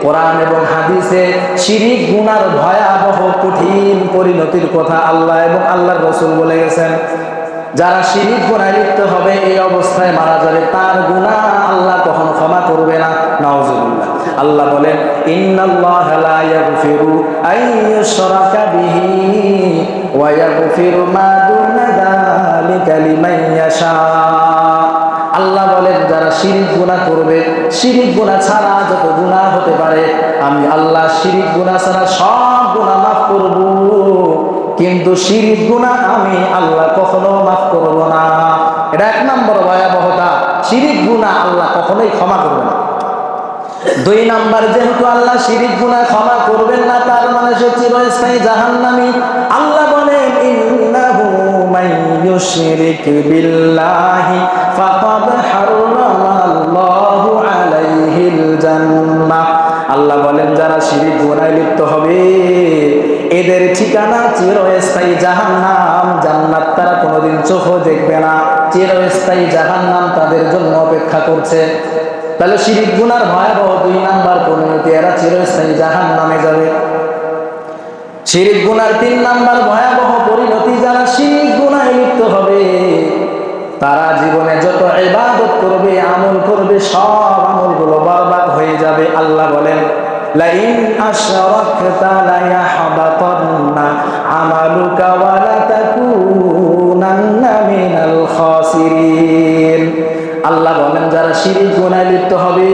কোরআন এবং হাদিসে শিরিক গুনার ভয়াবহ কঠিন পরিণতির কথা আল্লাহ এবং আল্লাহর রাসূল বলে গেছেন। যারা শিরিক গুনায় লিপ্ত হবে, এই অবস্থায় মারা যাবে, তার গুনাহ আল্লাহ কখনো ক্ষমা করবে না। নাউজুবিল্লাহ। আল্লাহ বলেন, ইন্নাল্লাহা লা ইয়াগফিরু আইয়ুশরাকা বিহি ওয়া ইয়াগফিরু মা দুনা যালিকা লিমান ইয়াশা। আল্লাহ বলেন, যারা শিরিক গুনাহ করবে, শিরিক গুনাহ ছাড়া যত গুনাহ হতে পারে, আমি আল্লাহ শিরিক গুনাহ ছাড়া সব গুনাহ মাফ করব, কিন্তু শিরিক গুনাহ আমি আল্লাহ কখনো মাফ করব না। এটা এক নম্বর ভয়াবহতা, শিরিক গুনাহ আল্লাহ কখনোই ক্ষমা করবে না। দুই নাম্বার, যেহেতু আল্লাহ শিরিক গুনাহ ক্ষমা করবেন না, তার মানে সে চিরস্থায়ী জাহান্নামী। আল্লাহ বলেন, ইন্নাহু মাইয়ুশরিক বিল্লাহি ফাকাদ হারামাল্লাহু আলাইহিল জান্নাহ। আল্লাহ বলেন, যারা শিরিক গুনাহে লিপ্ত হবে, এদের ঠিকানা চিরস্থায়ী জাহান্নাম। জান্নাত তারা কোনোদিন চোখও দেখবে না, চিরস্থায়ী জাহান্নাম তাদের জন্য অপেক্ষা করছে। তাহলে শিরিক গুনার ভয়াবহ দুই নাম্বার পরিণতি, এরা চিরস্থায়ী জাহান্নামে যাবে। শিরিক গুনার তিন নাম্বার ভয়াবহ পরিণতি, যারা শিরিক গুনাহে লিপ্ত হবে, তারা জীবনে যত ইবাদত করবে, আমল করবে, সব আমলগুলো বরবাদ হয়ে যাবে। আল্লাহ বলেন, লাইন আশরাকতা লায়াহবাতান্না আমালুকা ওয়া লাতাকুনান্না মিনাল খাসিরিন। আল্লাহ বলেন, যারা শিরিক গুনাহে লিপ্ত হবে,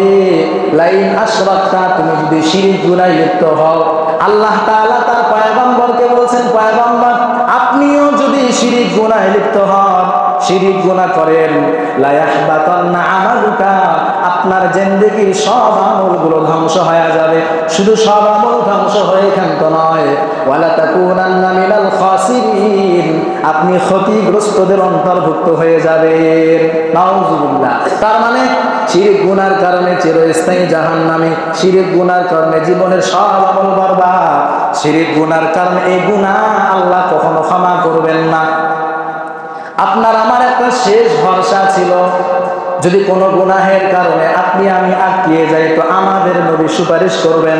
লাইন আশরাকতা, তুমি যদি শিরিক গুনাহে লিপ্ত হও, আল্লাহ তাআলা তার পয়গম্বরকে বলছেন, পয়গম্বর আপনিও যদি শিরিক গুনাহে লিপ্ত হন, শিরিক গুনাহ করেন, লা ইয়াহবাতান্না আমালুকা, আপনার জিন্দেগির সব আমলগুলো ধ্বংস হয়ে যাবে। শুধু সব আমল ধ্বংস হয়ে ক্ষান্ত নয়, ওয়ালা তাকুনান্না মিনাল খাসিরিন, আপনি ক্ষতিগ্রস্তদের অন্তর্ভুক্ত হয়ে যাবেন। নাউজুবিল্লাহ। তার মানে শিরিক গুনার কারণে চিরস্থায়ী জাহান্নামী, শিরিক গুনার কারণে জীবনের সব আমল বরবাদ, শিরিক গুনার কারণে এই গুনাহ আল্লাহ কখনো ক্ষমা করবেন না। আপনার আমার একটা শেষ ভরসা ছিল, যদি কোনো গুনাহের কারণে আপনি আমি আটকিয়ে যাই, তো আমাদের নবী সুপারিশ করবেন,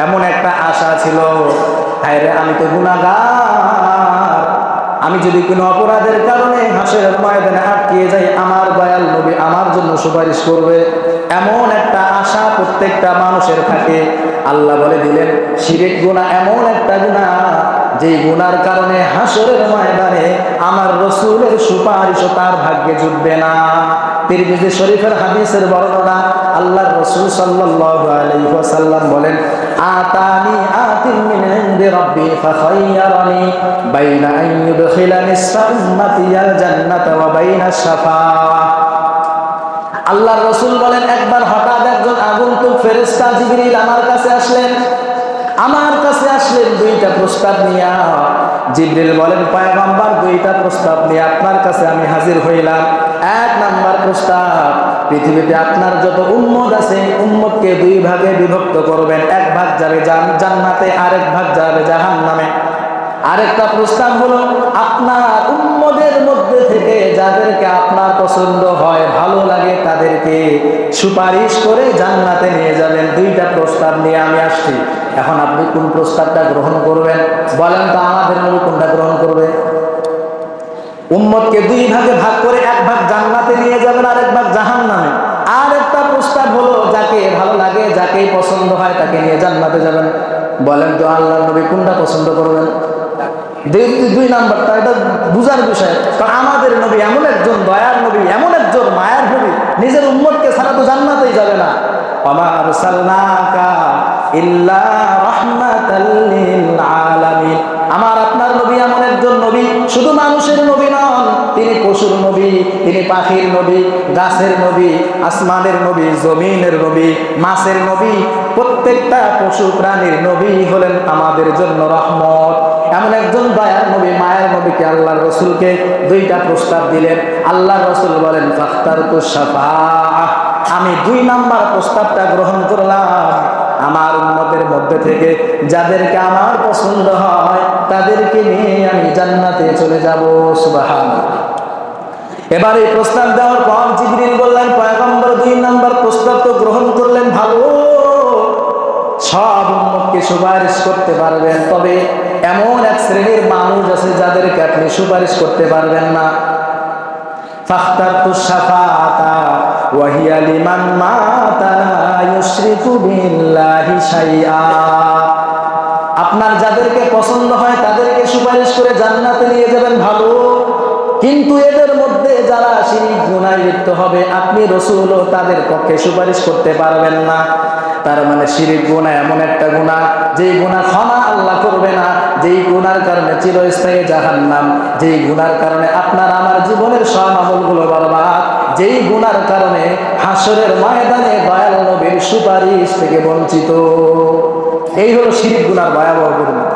এমন একটা আশা ছিল। হায়রে, আমি তো গুনাহগার, আমি যদি কোনো অপরাধের কারণে হাসরের ময়দানে আটকিয়ে যাই, আমার দয়াল নবী আমার জন্য সুপারিশ করবে, এমন একটা আশা প্রত্যেকটা মানুষের থাকে। আল্লাহ বলে দিলেন, শিরিক গুনাহ এমন একটা গুনাহ, যেই গুনার কারণে হাসরের ময়দানে আমার রাসূলের সুপারিশও তার ভাগ্যে জুটবে না। তিরমিজি শরীফের হাদিসের বর্ণনা, আল্লাহর রাসূল সাল্লাল্লাহু আলাইহি ওয়াসাল্লাম বলেন, আতানি আতিন মিন ইনদি রাব্বি ফাখায়্যারানি বাইনা আন ইউদখিলানি উম্মতি আল জান্নাতা ওয়া বাইনা শাফাআহ। আল্লাহর রাসূল বলেন, একবার হঠাৎ একজন আগন্তুক ফেরেশতা জিবরিল আমার কাছে আসলেন, দুইটা প্রস্তাব নিয়ে। জিবরিল বলেন, পয়গম্বর, দুইটা প্রস্তাব নিয়ে আপনার কাছে আমি হাজির হইলাম। এক নাম্বার প্রস্তাব, পৃথিবীতে আপনার যত উম্মত আছে, উম্মতকে দুই ভাগে বিভক্ত করবেন, এক ভাগ যাবে জান্নাতে, আরেক ভাগ যাবে জাহান্নামে। আরেকটা প্রস্তাব হলো, আপনার উম্মতের মধ্যে থেকে যাদেরকে আপনার পছন্দ হয়, ভালো লাগে, তাদেরকে সুপারিশ করে জান্নাতে নিয়ে যাবেন। দুইটা প্রস্তাব নিয়ে আমি আসছি। এখন আপনি কোন প্রস্তাবটা গ্রহণ করবেন বলেন তো? আমাদের নবী কোনটা গ্রহণ করবে? উম্মতকে দুই ভাগে ভাগ করে এক ভাগ জান্নাতে নিয়ে যাবেন, আরেক ভাগ জাহান্নামে। আর একটা প্রস্তাব হলো, যাকে ভালো লাগে, যাকে পছন্দ হয়, তাকে নিয়ে জান্নাতে যাবেন। বলেন তো আল্লাহর নবী কোনটা পছন্দ করবেন? দুই নাম্বারটা। এটা বুঝার বিষয়, কারণ আমাদের নবী এমন একজন দয়ার নবী, এমন একজন মায়ার নবী, নিজের উম্মতকে ছাড়া তো জান্নাতেই যাবে না। ওয়া আরসালনাকা ইল্লা রাহমাতাল লিল আলামিন। আমার আপনার নবী এমন একজন নবী, শুধু মানুষের নবী নন, তিনি পশুর নবী, তিনি পাখির নবী, গাছের নবী, আসমানের নবী, জমিনের নবী, মাছের নবী, প্রত্যেকটা পশু প্রাণীর নবী হলেন আমাদের জন্য রহমত। এমন একজন দয়ার নবী, মায়ের নবীকে আল্লাহর রাসূলকে দুইটা প্রস্তাব দিলেন। আল্লাহর রাসূল বলেন, ফাখতারতু শাফাআহ, আমি দুই নাম্বার প্রস্তাবটা গ্রহণ করলাম। আমার উম্মতের মধ্যে থেকে যাদেরকে আমার পছন্দ হয়, তাদেরকে নিয়ে আমি জান্নাতে চলে যাব। সুবহানাল্লাহ। এবার এই প্রস্তাব দেওয়ার পর জিবরিল বললেন, পয়গম্বর দুই নাম্বার প্রস্তাব তো গ্রহণ করলেন, ভালো, সব উম্মতকে সুপারিশ করতে পারবেন, তবে এমন এক শ্রেণীর মানুষ আছে যাদেরকে আপনি সুপারিশ করতে পারবেন না। ফাখতারতু শাফাআতা ওয়া হিয়া লিমান মাতা লা ইউশরিকু বিল্লাহি শাইআ। আপনার যাদেরকে পছন্দ হয় তাদেরকে সুপারিশ করে জান্নাতে নিয়ে যাবেন, ভালো। কিন্তু এদের মধ্যে যারা শিরক গুনাহে লিপ্ত হবে, আপনি রাসূলও তাদের পক্ষে সুপারিশ করতে পারবেন না। তার মানে শিরক গুনাহ এমন একটা গুনাহ, যেই গুনাহ ক্ষমা আল্লাহ করবে না, যেই গুনার কারণে চিরস্থায়ী জাহান্নাম, যেই গুনার কারণে আপনার আমার জীবনের সব আমলগুলো বরবাদ, যেই গুনার কারণে হাসরের ময়দানে দয়াল নবীর সুপারিশ থেকে বঞ্চিত। এই হলো শিরক গুনার ভয়াবহ পরিণতি।